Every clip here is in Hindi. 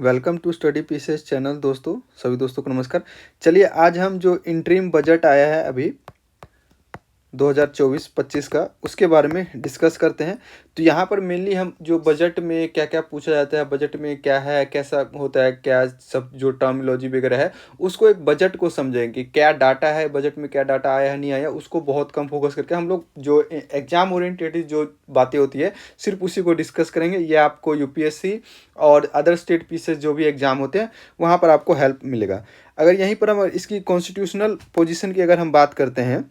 Welcome to study pieces channel. दोस्तों, सभी दोस्तों को नमस्कार। चलिए, आज हम जो इंटरिम बजट आया है अभी 2024-25 का, उसके बारे में डिस्कस करते हैं। तो यहाँ पर मेनली हम जो बजट में क्या क्या पूछा जाता है, बजट में क्या है, कैसा होता है, क्या सब जो टर्मिनोलॉजी वगैरह है, उसको एक बजट को समझेंगे। क्या डाटा है बजट में, क्या डाटा आया है नहीं आया, उसको बहुत कम फोकस करके हम लोग जो एग्जाम ओरिएंटेड जो बातें होती है सिर्फ उसी को डिस्कस करेंगे। ये आपको यूपीएससी और अदर स्टेट पीसेस जो भी एग्जाम होते हैं वहाँ पर आपको हेल्प मिलेगा। अगर यहीं पर हम इसकी कॉन्स्टिट्यूशनल पोजीशन की अगर हम बात करते हैं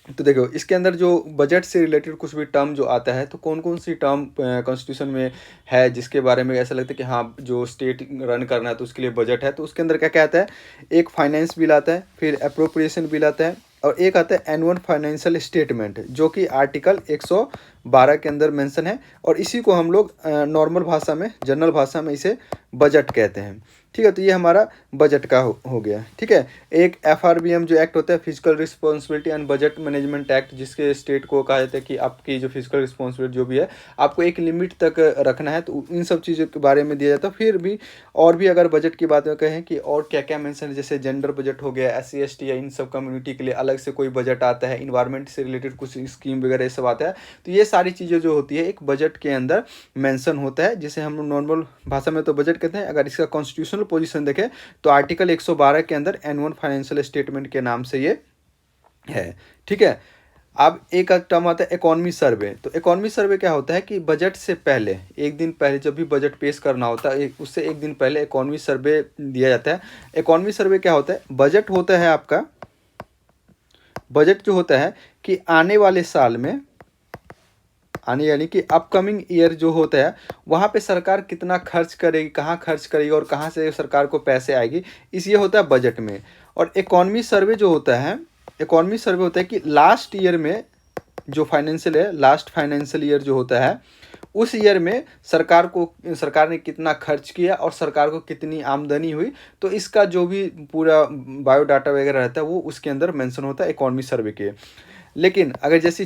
तो देखो, इसके अंदर जो बजट से रिलेटेड कुछ भी टर्म जो आता है, तो कौन कौन सी टर्म कॉन्स्टिट्यूशन में है जिसके बारे में ऐसा लगता है कि हाँ, जो स्टेट रन करना है तो उसके लिए बजट है। तो उसके अंदर क्या क्या आता है? एक फाइनेंस बिल आता है, फिर अप्रोप्रिएशन बिल आता है, और एक आता है एनुअल फाइनेंशियल स्टेटमेंट, जो कि आर्टिकल 112 के अंदर मेंशन है। और इसी को हम लोग नॉर्मल भाषा में, जनरल भाषा में इसे बजट कहते हैं। ठीक है, तो ये हमारा बजट का हो गया। ठीक है, एक एफआरबीएम जो एक्ट होता है, physical responsibility and budget management act, जिसके स्टेट को कहा जाता है कि आपकी जो फिजिकल रिस्पॉन्सिबिलिटी जो भी है आपको एक लिमिट तक रखना है। तो इन सब चीज़ों के बारे में दिया जाता है। फिर भी और भी अगर बजट की बात में कहें कि और क्या क्या मेंशन है, जैसे जेंडर बजट हो गया, एससी एसटी या इन सब कम्युनिटी के लिए अलग से कोई बजट आता है, इन्वायरमेंट से रिलेटेड कुछ स्कीम वगैरह ये सब आता है। तो ये सारी चीज़ें जो होती है एक बजट के अंदर मेंशन होता है, जिसे हम नॉर्मल भाषा में तो बजट कहते हैं। अगर इसका कॉन्स्टिट्यूशनल पोजीशन देखें तो आर्टिकल 112 के अंदर एनुअल फाइनेंशियल स्टेटमेंट के नाम से ये है। ठीक है, अब एक टर्म आता है इकोनॉमी सर्वे। तो इकोनॉमी सर्वे क्या होता है कि बजट से पहले, एक दिन पहले, जब भी बजट पेश करना होता है उससे एक दिन पहले इकोनॉमी सर्वे दिया जाता है। इकोनॉमी सर्वे क्या होता है? बजट होता है आपका, बजट जो होता है कि आने वाले साल में, आने यानी कि अपकमिंग ईयर जो होता है वहाँ पे सरकार कितना खर्च करेगी, कहाँ खर्च करेगी और कहाँ से सरकार को पैसे आएगी, इस ये होता है बजट में। और इकोनॉमी सर्वे जो होता है, इकोनॉमी सर्वे होता है कि लास्ट ईयर में जो फाइनेंशियल है, लास्ट फाइनेंशियल ईयर जो होता है उस ईयर में सरकार ने कितना खर्च किया और सरकार को कितनी आमदनी हुई। तो इसका जो भी पूरा बायोडाटा वगैरह रहता है वो उसके अंदर मेंशन होता है इकोनॉमी सर्वे के। लेकिन अगर जैसे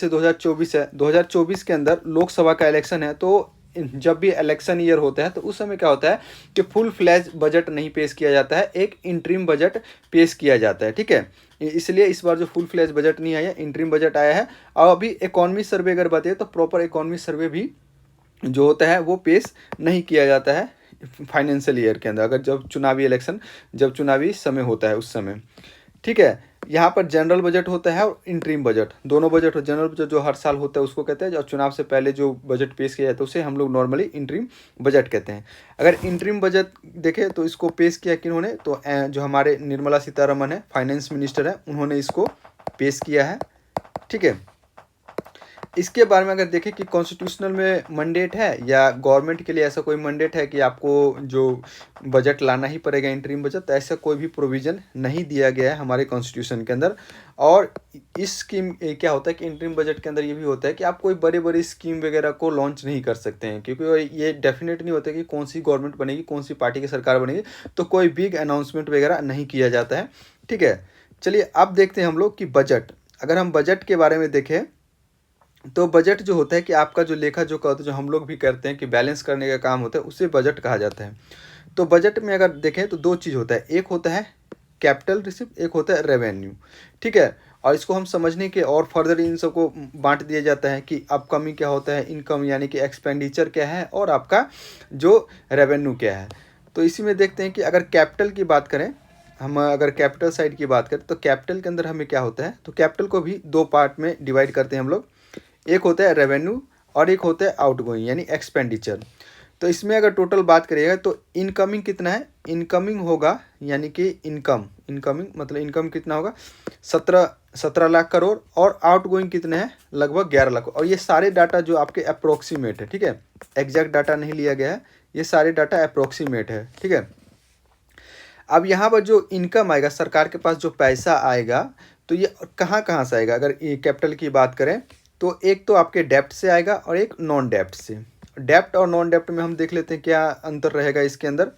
2024 है, 2024 के अंदर लोकसभा का इलेक्शन है। तो जब भी इलेक्शन ईयर होता है तो उस समय क्या होता है कि फुल फ्लैज बजट नहीं पेश किया जाता है, एक इंटरिम बजट पेश किया जाता है। ठीक है, इसलिए इस बार जो फुल फ्लैज बजट नहीं आया, इंटरिम बजट आया है। और अभी इकोनॉमी सर्वे अगर बताइए तो प्रॉपर इकोनॉमी सर्वे भी जो होता है वो पेश नहीं किया जाता है फाइनेंशियल ईयर के अंदर, अगर जब चुनावी इलेक्शन, जब चुनावी समय होता है उस समय। ठीक है, यहाँ पर जनरल बजट होता है और इंटरिम बजट, दोनों बजट हो। जनरल बजट जो हर साल होता है उसको कहते हैं, और चुनाव से पहले जो बजट पेश किया जाता है उसे हम लोग नॉर्मली इंटरिम बजट कहते हैं। अगर इंटरिम बजट देखें तो इसको पेश किया किन्होंने? तो जो हमारे निर्मला सीतारमण है, फाइनेंस मिनिस्टर है, उन्होंने इसको पेश किया है। ठीक है, इसके बारे में अगर देखें कि कॉन्स्टिट्यूशनल में मंडेट है या गवर्नमेंट के लिए ऐसा कोई मंडेट है कि आपको जो बजट लाना ही पड़ेगा इंटरिम बजट, तो ऐसा कोई भी प्रोविज़न नहीं दिया गया है हमारे कॉन्स्टिट्यूशन के अंदर। और इस स्कीम क्या होता है कि इंटरिम बजट के अंदर ये भी होता है कि आप कोई बड़े बड़े स्कीम वगैरह को लॉन्च नहीं कर सकते हैं, क्योंकि ये डेफिनेट नहीं होता कि कौन सी गवर्नमेंट बनेगी, कौन सी पार्टी की सरकार बनेगी। तो कोई बिग अनाउंसमेंट वगैरह नहीं किया जाता है। ठीक है, चलिए अब देखते हैं हम लोग कि बजट, अगर हम बजट के बारे में देखें तो बजट जो होता है कि आपका जो लेखा जोखा होता है, जो हम लोग भी करते हैं कि बैलेंस करने का काम होता है, उसे बजट कहा जाता है। तो बजट में अगर देखें तो दो चीज़ होता है, एक होता है कैपिटल रिसिप्ट, एक होता है रेवेन्यू। ठीक है, और इसको हम समझने के और फर्दर इन सबको बांट दिया जाता है कि अपकमिंग क्या होता है, इनकम यानी कि एक्सपेंडिचर क्या है, और आपका जो रेवेन्यू क्या है। तो इसी में देखते हैं कि अगर कैपिटल की बात करें, हम अगर कैपिटल साइड की बात करें तो कैपिटल के अंदर हमें क्या होता है, तो कैपिटल को भी दो पार्ट में डिवाइड करते हैं हम लोग। एक होता है रेवेन्यू और एक होता है आउटगोइंग यानी एक्सपेंडिचर। तो इसमें अगर टोटल बात करिएगा तो इनकमिंग कितना है, इनकमिंग होगा यानी कि इनकमिंग मतलब इनकम कितना होगा, 17 लाख करोड़, और आउटगोइंग कितने हैं, लगभग 11 लाख। और ये सारे डाटा जो आपके अप्रोक्सीमेट है, ठीक है, एग्जैक्ट डाटा नहीं लिया गया है, ये सारे डाटा अप्रोक्सीमेट है। ठीक है, अब यहाँ पर जो इनकम आएगा, सरकार के पास जो पैसा आएगा, तो ये कहाँ कहाँ से आएगा? अगर ये कैपिटल की बात करें तो एक तो आपके डेप्ट से आएगा और एक नॉन डेप्ट से। डेप्ट और नॉन डेप्ट में हम देख लेते हैं क्या अंतर रहेगा इसके अंदर।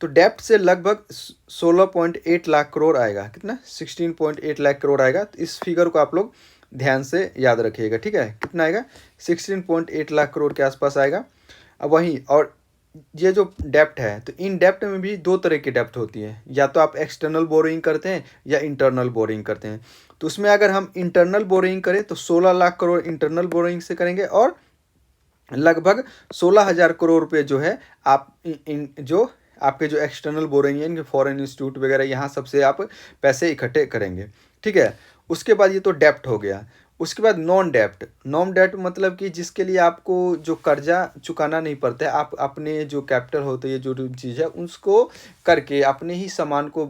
तो डेप्ट से लगभग 16.8 लाख करोड़ आएगा, कितना, 16.8 लाख करोड़ आएगा। तो इस फिगर को आप लोग ध्यान से याद रखिएगा। ठीक है, कितना आएगा, 16.8 लाख करोड़ के आसपास आएगा। अब वहीं और ये जो डेप्ट है, तो इन डेप्ट में भी दो तरह की डेप्ट होती है, या तो आप एक्सटर्नल बोरोइंग करते हैं या इंटरनल बोरोइंग करते हैं। तो उसमें अगर हम इंटरनल बोरोइंग करें तो 16 लाख करोड़ इंटरनल बोरोइंग से करेंगे, और लगभग 16,000 करोड़ रुपये जो है आप इन जो आपके जो एक्सटर्नल बोरोइंग है, इनके फॉरेन इंस्टीट्यूट वगैरह यहाँ सबसे आप पैसे इकट्ठे करेंगे। ठीक है, उसके बाद ये तो डेप्ट हो गया। उसके बाद नॉन डेप्ट। नॉन डेप्ट मतलब कि जिसके लिए आपको जो कर्जा चुकाना नहीं पड़ता है, आप अपने जो कैपिटल होते है, जो चीज़ है उसको करके अपने ही सामान को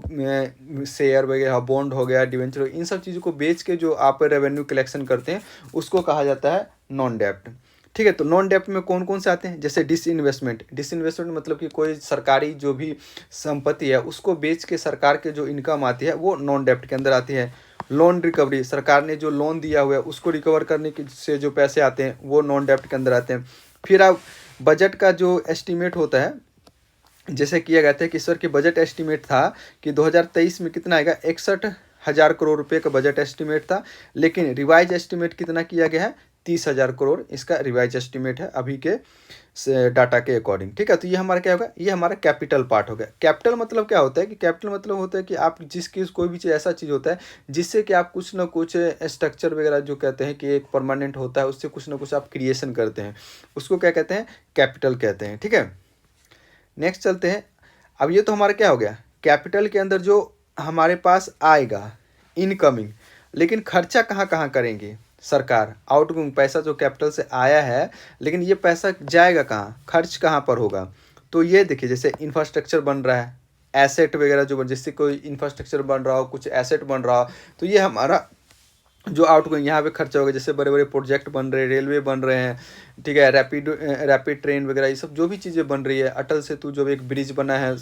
शेयर वगैरह, बॉन्ड हो गया, डिवेंचर, इन सब चीज़ों को बेच के जो आप रेवेन्यू कलेक्शन करते हैं उसको कहा जाता है नॉन डेप्ट। ठीक है, तो नॉन डेप्ट में कौन कौन से आते हैं, जैसे डिसइन्वेस्टमेंट। डिसइन्वेस्टमेंट मतलब कि कोई सरकारी जो भी संपत्ति है उसको बेच के सरकार के जो इनकम आती है वो नॉन डेप्ट के अंदर आती है। लोन रिकवरी, सरकार ने जो लोन दिया हुआ है उसको रिकवर करने के से जो पैसे आते हैं वो नॉन डेप्ट के अंदर आते हैं। फिर अब बजट का जो एस्टिमेट होता है, जैसे किया गया था कि सर कि बजट एस्टिमेट था कि 2023 में कितना आएगा, 61,000 करोड़ रुपए का बजट एस्टिमेट था, लेकिन रिवाइज एस्टिमेट कितना किया गया है, 30,000 करोड़ इसका रिवाइज एस्टिमेट है अभी के डाटा के अकॉर्डिंग। ठीक है, तो ये हमारा क्या होगा, ये हमारा कैपिटल पार्ट हो गया। कैपिटल मतलब क्या होता है कि कैपिटल मतलब होता है कि आप जिसकी कोई भी चीज़ ऐसा चीज़ होता है जिससे कि आप कुछ ना कुछ स्ट्रक्चर वगैरह जो कहते हैं कि एक परमानेंट होता है, उससे कुछ ना कुछ आप क्रिएशन करते हैं, उसको क्या कहते हैं, कैपिटल कहते हैं। ठीक है, नेक्स्ट चलते हैं। अब ये तो हमारा क्या हो गया, कैपिटल के अंदर जो हमारे पास आएगा इनकमिंग, लेकिन खर्चा कहाँ कहाँ करेंगे सरकार, आउटगोइंग पैसा जो कैपिटल से आया है, लेकिन ये पैसा जाएगा कहाँ, खर्च कहाँ पर होगा। तो ये देखिए, जैसे इंफ्रास्ट्रक्चर बन रहा है, एसेट वगैरह जो जैसे कोई इंफ्रास्ट्रक्चर बन रहा हो, कुछ एसेट बन रहा हो, तो ये हमारा जो आउटगोइंग यहाँ पे खर्चा होगा। जैसे बड़े बड़े प्रोजेक्ट बन रहे हैं, रेलवे बन रहे हैं, ठीक है, रैपिड ट्रेन वगैरह, ये सब जो भी चीज़ें बन रही है, अटल सेतु जो भी एक ब्रिज बना है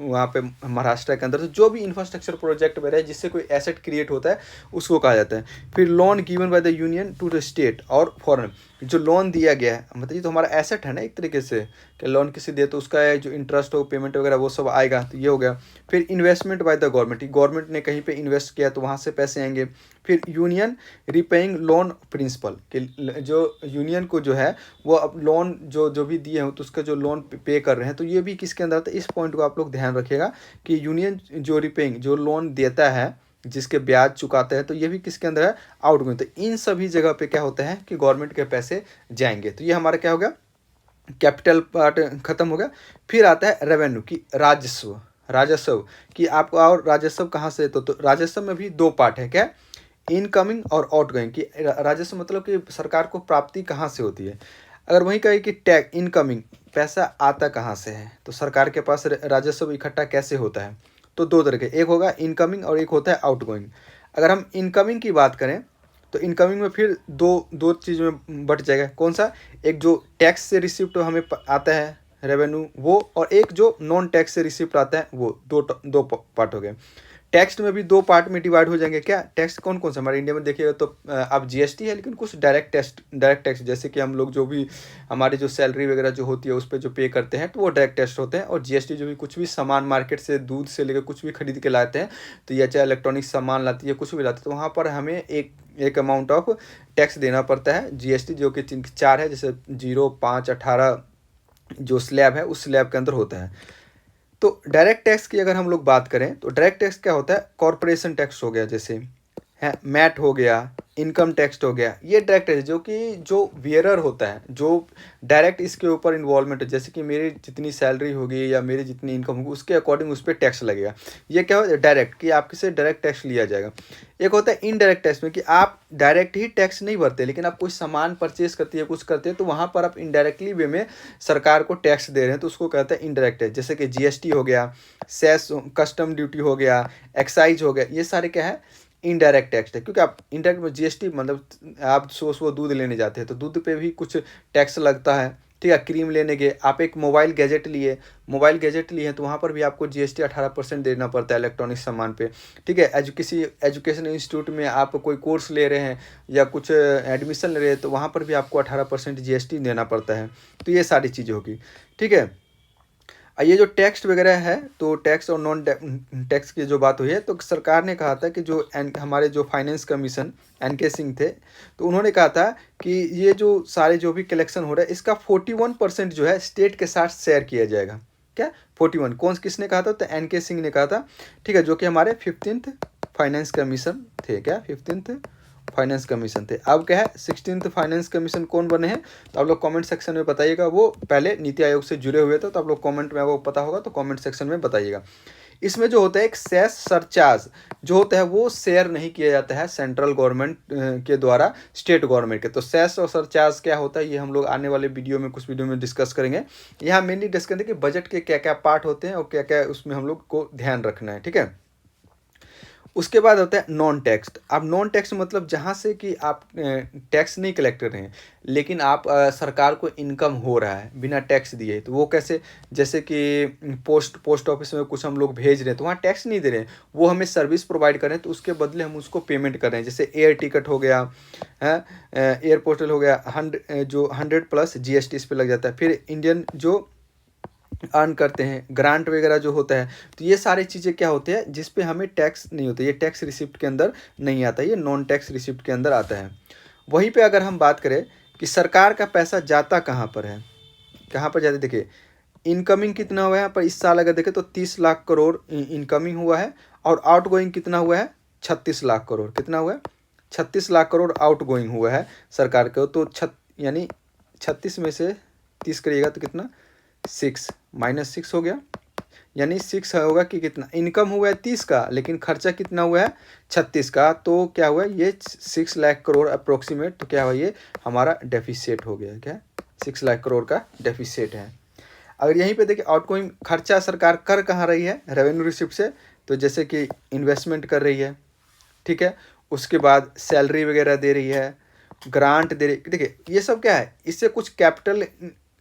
वहाँ पे महाराष्ट्र के अंदर, तो जो भी इंफ्रास्ट्रक्चर प्रोजेक्ट वगैरह है जिससे कोई एसेट क्रिएट होता है उसको कहा जाता है। फिर loan given by the union to the state और फॉरेन, जो लोन दिया गया है मतलब ये तो हमारा एसेट है ना एक तरीके से, कि लोन किसी दे तो उसका जो इंटरेस्ट हो, पेमेंट वगैरह वो सब आएगा, तो ये हो गया। फिर investment by the government, government ने कहीं पे इन्वेस्ट किया तो वहाँ से पैसे आएंगे। फिर यूनियन रिपेइंग लोन प्रिंसिपल, कि जो यूनियन को जो है वो अब लोन जो जो भी दिए हैं तो उसका जो लोन पे कर रहे हैं, तो ये भी किसके अंदर आता है, इस पॉइंट को आप लोग ध्यान रखिएगा कि यूनियन जो रिपेइंग जो लोन देता है, जिसके ब्याज चुकाता है, तो ये भी किसके अंदर है, आउटगोइंग। तो इन सभी जगह पे क्या होता है कि गवर्नमेंट के पैसे जाएंगे। तो ये हमारा क्या हो गया, कैपिटल पार्ट खत्म हो गया। फिर आता है रेवेन्यू की राजस्व। राजस्व कि आपको, और राजस्व कहाँ से, तो राजस्व में भी दो पार्ट है, क्या, इनकमिंग और आउटगोइंग। कि राजस्व मतलब कि सरकार को प्राप्ति कहाँ से होती है। अगर वही कहे कि टैक्स इनकमिंग, पैसा आता कहाँ से है, तो सरकार के पास राजस्व इकट्ठा कैसे होता है, तो दो तरह के, एक होगा इनकमिंग और एक होता है आउटगोइंग। अगर हम इनकमिंग की बात करें तो इनकमिंग में फिर दो दो चीज़ में बट जाएगा, कौन सा, एक जो टैक्स से रिसिप्ट हमें आता है रेवेन्यू वो, और एक जो नॉन टैक्स से रिसिप्ट आता है वो, दो पार्ट हो गए। टैक्स में भी दो पार्ट में डिवाइड हो जाएंगे। क्या टैक्स कौन कौन सा हमारे इंडिया में देखिएगा तो अब जीएसटी है, लेकिन कुछ डायरेक्ट टैक्स जैसे कि हम लोग जो भी हमारी जो सैलरी वगैरह जो होती है उस पर जो पे करते हैं तो वो डायरेक्ट टैक्स होते हैं। और जीएसटी जो भी कुछ भी सामान मार्केट से, दूध से लेकर कुछ भी खरीद के लाते हैं, तो या चाहे इलेक्ट्रॉनिक सामान लाती है, कुछ भी लाती है, तो वहाँ पर हमें एक अमाउंट ऑफ टैक्स देना पड़ता है जीएसटी, जो कि 4 है, जैसे 0, 5, 18 जो स्लैब है उस स्लैब के अंदर होता है। तो डायरेक्ट टैक्स की अगर हम लोग बात करें तो डायरेक्ट टैक्स क्या होता है, कॉरपोरेशन टैक्स हो गया, जैसे है मैट हो गया, इनकम टैक्स हो गया, ये डायरेक्ट टैक्स जो कि जो वियरर होता है, जो डायरेक्ट इसके ऊपर इन्वॉल्वमेंट है, जैसे कि मेरी जितनी सैलरी होगी या मेरी जितनी इनकम होगी उसके अकॉर्डिंग उस पर टैक्स लगेगा। ये क्या हो, डायरेक्ट कि आपके से डायरेक्ट टैक्स लिया जाएगा। एक होता है इनडायरेक्ट टैक्स में कि आप डायरेक्ट ही टैक्स नहीं भरते, लेकिन आप कुछ सामान परचेज करती है, कुछ करते हैं, तो वहाँ पर आप इनडायरेक्टली वे में सरकार को टैक्स दे रहे हैं, तो उसको कहते हैं इनडायरेक्ट टैक्स। जैसे कि जीएसटी हो गया, सेस कस्टम ड्यूटी हो गया, एक्साइज हो गया, ये सारे क्या है, इनडायरेक्ट टैक्स है। क्योंकि आप इनडायरेक्ट में जीएसटी मतलब आप सुबह दूध लेने जाते हैं तो दूध पे भी कुछ टैक्स लगता है, ठीक है, क्रीम लेने गए, आप एक मोबाइल गैजेट लिए तो वहाँ पर भी आपको जीएसटी 18% देना पड़ता है इलेक्ट्रॉनिक सामान पे, ठीक है। एजुकेशन इंस्टीट्यूट में आप कोई कोर्स ले रहे हैं या कुछ एडमिशन ले रहे हैं तो वहाँ पर भी आपको 18% जीएसटी देना पड़ता है। तो ये सारी चीज़ें होगी, ठीक है। ये जो टैक्स वगैरह है, तो टैक्स और नॉन टैक्स की जो बात हुई है, तो सरकार ने कहा था कि जो हमारे जो फाइनेंस कमीशन एन के सिंह थे, तो उन्होंने कहा था कि ये जो सारे जो भी कलेक्शन हो रहा है, इसका 41% जो है स्टेट के साथ शेयर किया जाएगा। क्या 41? किसने कहा था? तो एन के सिंह ने कहा था, ठीक है, जो कि हमारे 15th फाइनेंस कमीशन थे। क्या 15th फाइनेंस कमीशन थे। अब क्या है 16th फाइनेंस कमीशन कौन बने हैं? तो आप लोग कमेंट सेक्शन में बताइएगा। वो पहले नीति आयोग से जुड़े हुए थे, तो आप लोग कमेंट में वो पता होगा तो कमेंट सेक्शन में बताइएगा। इसमें जो होता है एक सेस सरचार्ज जो होता है वो शेयर नहीं किया जाता है सेंट्रल गवर्नमेंट के द्वारा स्टेट गवर्नमेंट के। तो सेस और सरचार्ज क्या होता है, ये हम लोग आने वाले वीडियो में कुछ वीडियो में डिस्कस करेंगे। यहाँ मेनली डिस्कस करेंगे कि बजट के क्या क्या पार्ट होते हैं और क्या क्या उसमें हम लोग को ध्यान रखना है। ठीक है, उसके बाद होता है नॉन टैक्स। अब नॉन टैक्स मतलब जहाँ से कि आप टैक्स नहीं कलेक्ट कर रहे हैं, लेकिन आप सरकार को इनकम हो रहा है बिना टैक्स दिए। तो वो कैसे? जैसे कि पोस्ट ऑफिस में कुछ हम लोग भेज रहे हैं, तो वहाँ टैक्स नहीं दे रहे हैं, वो हमें सर्विस प्रोवाइड कर रहे हैं, तो उसके बदले हम उसको पेमेंट कर रहे हैं। जैसे एयर टिकट हो गया है, एयर पोर्टल हो गया, 100+ GST इस पर लग जाता है। फिर इंडियन जो अर्न करते हैं, ग्रांट वगैरह जो होता है, तो ये सारी चीज़ें क्या होते हैं जिस पे हमें टैक्स नहीं होता, ये टैक्स रिसिप्ट के अंदर नहीं आता, ये नॉन टैक्स रिसिप्ट के अंदर आता है। वहीं पे अगर हम बात करें कि सरकार का पैसा जाता कहाँ पर है, कहाँ पर जाता है, देखिए इनकमिंग कितना हुआ है यहाँ पर इस साल अगर देखें तो 30 लाख करोड़ इनकमिंग हुआ है, और आउट गोइंग कितना हुआ है? 36 लाख करोड़। कितना हुआ है? 36 लाख करोड़ आउट गोइंग हुआ है सरकार को। तो यानी 36 में से 30 करिएगा तो कितना? 6 -6 हो गया, यानी 6 होगा कि कितना इनकम हुआ है 30 का, लेकिन खर्चा कितना हुआ है 36 का। तो क्या हुआ ये 6 लाख करोड़ अप्रोक्सीमेट। तो क्या हुआ ये हमारा डेफिसिट हो गया। क्या 6 लाख करोड़ का डेफिसिट है। अगर यहीं पे देखिए आउटगोइंग खर्चा सरकार कर कहाँ रही है? रेवेन्यू रिसिप्ट से। तो जैसे कि इन्वेस्टमेंट कर रही है, ठीक है, उसके बाद सैलरी वगैरह दे रही है, ग्रांट दे रही है। देखिए ये सब क्या है, इससे कुछ कैपिटल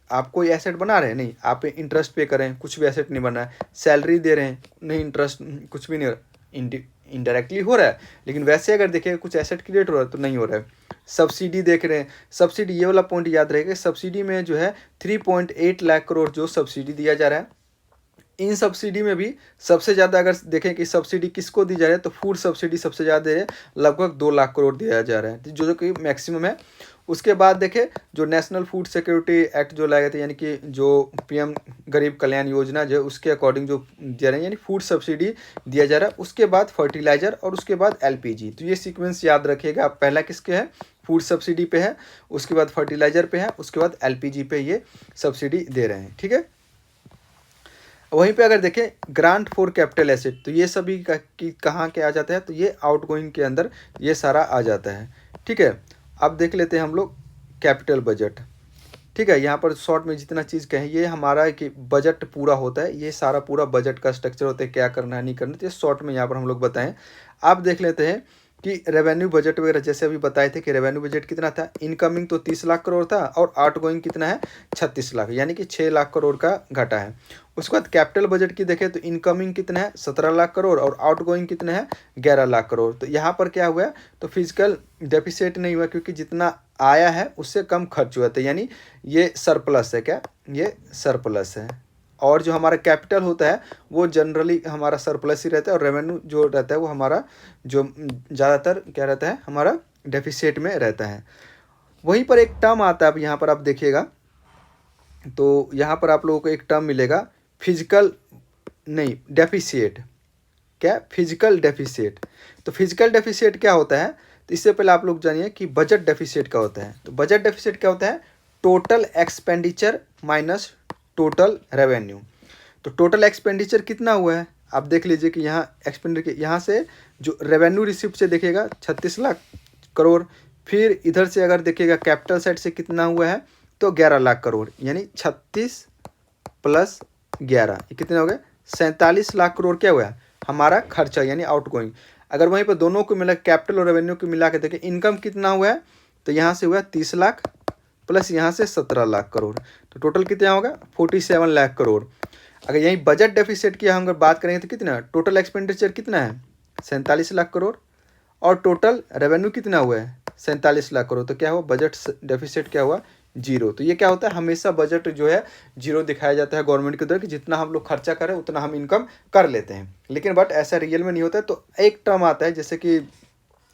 आप कोई एसेट बना रहे हैं नहीं, आप इंटरेस्ट पे करें, कुछ भी एसेट नहीं बना है। सैलरी दे रहे हैं, नहीं इंटरेस्ट कुछ भी नहीं हो रहा, इनडायरेक्टली हो रहा है, लेकिन वैसे अगर देखें कुछ एसेट क्रिएट हो रहा है तो नहीं हो रहा है। सब्सिडी देख रहे हैं, सब्सिडी, ये वाला पॉइंट याद रहेगा, सब्सिडी में जो है 3.8 लाख करोड़ जो सब्सिडी दिया जा रहा है। इन सब्सिडी में भी सबसे ज़्यादा अगर देखें कि सब्सिडी किसको दी जा रही है, तो फूड सब्सिडी सबसे ज़्यादा दे रहे हैं, लगभग 2 लाख करोड़ दिया जा रहा है, जो कि मैक्सिमम है। उसके बाद देखें जो नेशनल फूड सिक्योरिटी एक्ट जो लाए गए थे, यानी कि जो पीएम गरीब कल्याण योजना जो उसके अकॉर्डिंग जो दे रहे हैं, यानी फूड सब्सिडी दिया जा रहा है। उसके बाद फर्टिलाइजर और उसके बाद एलपीजी। तो ये सीक्वेंस याद रखिएगा। पहला किसके है? फूड सब्सिडी पे है, उसके बाद फर्टिलाइजर पे है, उसके बाद एलपीजी पे ये सब्सिडी दे रहे हैं। ठीक है, वहीं पे अगर देखें ग्रांट फॉर कैपिटल एसेट, तो ये सभी कहाँ के आ जाता है? तो ये आउटगोइंग के अंदर ये सारा आ जाता है। ठीक है, अब देख लेते हैं हम लोग कैपिटल बजट। ठीक है, यहाँ पर शॉर्ट में जितना चीज़ कहें, ये हमारा कि बजट पूरा होता है, ये सारा पूरा बजट का स्ट्रक्चर होता है, क्या करना है नहीं करना, तो ये शॉर्ट में यहाँ पर हम लोग बताएं। आप देख लेते हैं कि रेवेन्यू बजट वगैरह जैसे अभी बताए थे कि रेवेन्यू बजट कितना था, इनकमिंग तो 30 लाख करोड़ था और आउटगोइंग कितना है 36 लाख, यानी कि 6 लाख करोड़ का घटा है। उसके बाद कैपिटल बजट की देखें तो इनकमिंग कितना है 17 लाख करोड़ और आउटगोइंग कितना है 11 लाख करोड़। तो यहाँ पर क्या हुआ? तो फिजिकल डेफिसिट नहीं हुआ, क्योंकि जितना आया है उससे कम खर्च हुआ था, यानी ये सरप्लस है। क्या ये सरप्लस है? और जो हमारा कैपिटल होता है वो जनरली हमारा सरप्लस ही रहता है, और रेवेन्यू जो रहता है वो हमारा जो ज़्यादातर क्या रहता है, हमारा डेफिसिट में रहता है। वहीं पर एक टर्म आता है, अब यहाँ पर आप देखिएगा, तो यहाँ पर आप लोगों को एक टर्म मिलेगा फिजिकल नहीं डेफिसिट। क्या? Physical deficit. तो फिजिकल डेफिसिट क्या होता है? तो इससे पहले आप लोग जानिए कि बजट डेफिसिट क्या होता है। तो बजट डेफिसिट क्या होता है? Total expenditure minus total revenue. तो टोटल एक्सपेंडिचर कितना हुआ है आप देख लीजिए कि यहाँ एक्सपेंडिचर, यहाँ से जो रेवेन्यू रिसिप्ट से देखिएगा 36 लाख करोड़, फिर इधर से अगर देखिएगा कैपिटल साइड से कितना हुआ है तो 11 लाख करोड़, यानी 36 + 11 ये कितने हो गए? 47 लाख करोड़ क्या हुआ है हमारा खर्चा, यानी आउटगोइंग। अगर वहीं पर दोनों को मिला, कैपिटल और रेवेन्यू को मिला के देखें इनकम कितना हुआ है, तो यहाँ से हुआ 30 लाख प्लस यहाँ से 17 लाख करोड़, तो टोटल कितना होगा 47 लाख करोड़। अगर यहीं बजट डेफिसिट की हम अगर बात करेंगे तो कितना टोटल एक्सपेंडिचर कितना है 47 लाख करोड़, और टोटल रेवेन्यू कितना हुआ है 47 लाख करोड़। तो क्या हुआ बजट डेफिसिट क्या हुआ जीरो। तो ये क्या होता है, हमेशा बजट जो है जीरो दिखाया जाता है गवर्नमेंट के द्वारा कि जितना हम लोग खर्चा करें उतना हम इनकम कर लेते हैं, लेकिन बट ऐसा रियल में नहीं होता है। तो एक टर्म आता है जैसे कि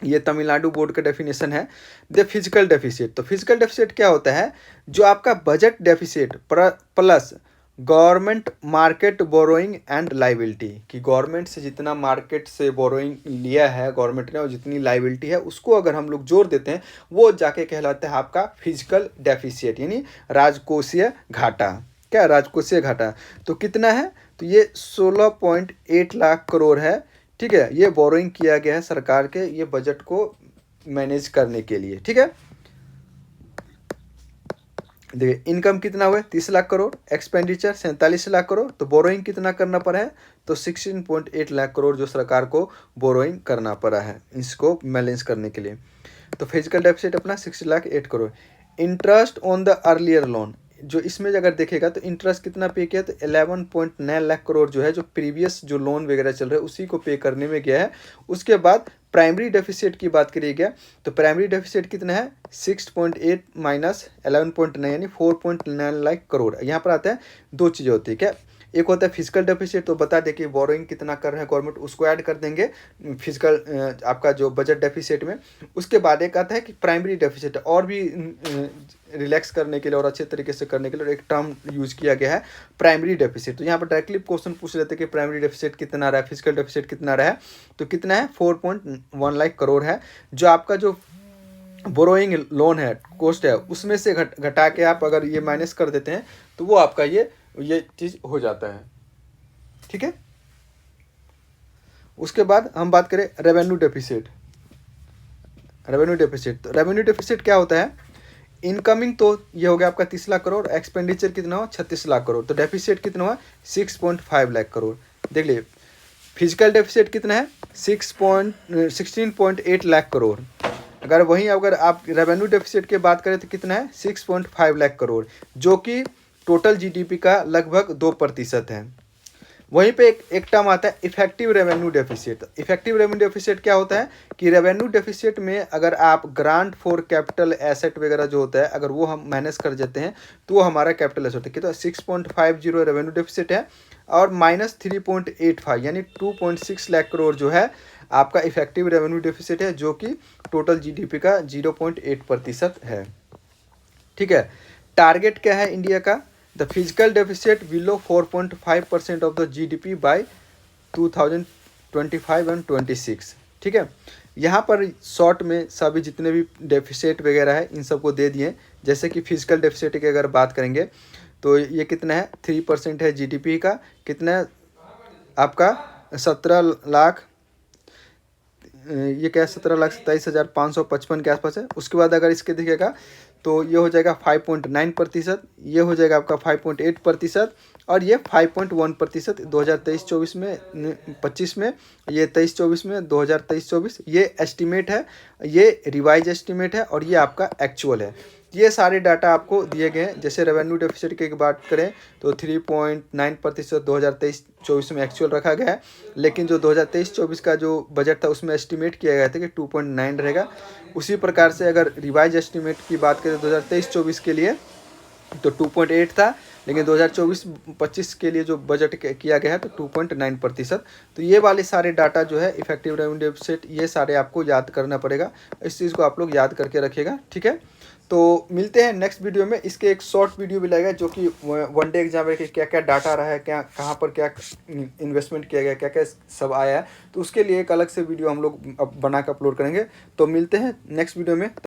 ये तमिलनाडु बोर्ड का डेफिनेशन है, द फिजिकल डेफिसिट। तो फिजिकल डेफिसिट क्या होता है, जो आपका budget deficit plus government market borrowing and liability, कि गवर्नमेंट से जितना मार्केट से बोरोइंग लिया है गवर्नमेंट ने और जितनी लाइबिलिटी है उसको अगर हम लोग जोड़ देते हैं, वो जाके कहलाता है आपका फिजिकल डेफिसिट, यानी राजकोषीय घाटा। क्या राजकोषीय घाटा, तो कितना है, तो ये 16.8 लाख करोड़ है। ठीक है, ये बोरोइंग किया गया है सरकार के ये बजट को मैनेज करने के लिए। ठीक है, देखिए इनकम कितना हुआ है 30 लाख करोड़, एक्सपेंडिचर 47 लाख करोड़, तो बोरोइंग कितना करना पड़ा है, तो 16.8 लाख करोड़ जो सरकार को बोरोइंग करना पड़ा है इसको बैलेंस करने के लिए। तो फिजिकल डेफिसिट अपना 60 lakh 8 crore. Interest on the earlier loan, जो इसमें अगर देखेगा तो इंटरेस्ट कितना पे किया, तो 11.9 लाख करोड़ जो है जो प्रीवियस जो लोन वगैरह चल रहे हैं उसी को पे करने में गया है। उसके बाद प्राइमरी डेफिसिट की बात करिए गया, तो प्राइमरी डेफिसिट कितना है 6.8 माइनस 11.9 यानी 4.9 लाख करोड़। यहाँ पर आता है दो चीज़ें होती है क्या, एक होता है फिजिकल डेफिसिट, तो बता दें कि बोरोइंग कितना कर रहे हैं गवर्नमेंट, उसको ऐड कर देंगे फिजिकल आपका जो बजट डेफिसिट में। उसके बाद एक आता है कि प्राइमरी डेफिसिट, और भी रिलैक्स करने के लिए और अच्छे तरीके से करने के लिए एक टर्म यूज़ किया गया है प्राइमरी डेफिसिट। तो यहाँ पर डायरेक्टली क्वेश्चन पूछ लेते हैं कि प्राइमरी डेफिसिट कितना रहा है, फिजिकल डेफिसिट कितना रहा है, तो कितना है 4.1 लाख करोड़ है। जो आपका जो बोरोइंग लोन है कॉस्ट है उसमें से घटा के आप अगर ये माइनस कर देते हैं तो वो आपका ये चीज़ हो जाता है। ठीक है, उसके बाद हम बात करें रेवेन्यू डेफिसिट। रेवेन्यू डेफिसिट, तो रेवेन्यू डेफिसिट क्या होता है, इनकमिंग तो ये हो गया आपका 30 लाख करोड़, एक्सपेंडिचर कितना हुआ 36 लाख करोड़, तो डेफिसिट कितना हुआ 6.5 लाख करोड़। देख लीजिए फिजिकल डेफिसिट कितना है 16.8 लाख करोड़। अगर वहीं अगर आप रेवेन्यू डेफिसिट की बात करें तो कितना है 6.5 लाख करोड़, जो कि टोटल जीडीपी का लगभग 2% है। वहीं पे एक टर्म आता है effective revenue deficit. Effective revenue deficit क्या होता है कि रेवेन्यू डेफिसिट में अगर आप ग्रांट फॉर कैपिटल एसेट वगैरह जो होता है अगर वो हम माइनस कर देते हैं तो वो हमारा कैपिटल एसेट है। तो 6.50 रेवेन्यू डेफिसिट है और माइनस 3.85 यानी 2.6 लाख करोड़ जो है आपका इफेक्टिव रेवेन्यू डेफिसिट है, जो कि टोटल जीडीपी का 0.8% है। ठीक है, टारगेट क्या है इंडिया का, the physical deficit below 4.5% of the GDP bye 2025 and 26। ठीक है, यहाँ पर शॉर्ट में सभी जितने भी डेफिसिट वगैरह है इन सबको दे दिए। जैसे कि फिजिकल डेफिसिट की अगर बात करेंगे तो ये कितना है 3% है जीडीपी का, कितना है आपका 17 लाख, ये क्या है 17,27,555 के आसपास है। उसके बाद अगर इसके दिखेगा तो ये हो जाएगा 5.9%, ये हो जाएगा आपका 5.8% और ये 5.1% 2023-24 में 25 में, ये 23-24 में, 2023-24 ये एस्टिमेट है, ये रिवाइज एस्टिमेट है और ये आपका एक्चुअल है। ये सारे डाटा आपको दिए गए हैं। जैसे रेवेन्यू डेफिसिट की बात करें तो 3.9% 2023-24 में एक्चुअल रखा गया है, लेकिन जो 2023-24 का जो बजट था उसमें एस्टिमेट किया गया था कि 2.9 रहेगा। उसी प्रकार से अगर रिवाइज एस्टिमेट की बात करें 2023-24 के लिए तो 2.8 था, लेकिन 2024-25 के लिए जो बजट किया गया है तो 2.9%। तो ये वाले सारे डाटा जो है इफेक्टिव रेवेन्यू डेफिसिट ये सारे आपको याद करना पड़ेगा, इस चीज़ को आप लोग याद करके रखिएगा। ठीक है, तो मिलते हैं नेक्स्ट वीडियो में। इसके एक शॉर्ट वीडियो भी लगेगा जो कि वन डे एग्जाम में क्या क्या डाटा रहा है, क्या कहाँ पर क्या इन्वेस्टमेंट किया गया, क्या क्या सब आया है, तो उसके लिए एक अलग से वीडियो हम लोग बना कर अपलोड करेंगे। तो मिलते हैं नेक्स्ट वीडियो में।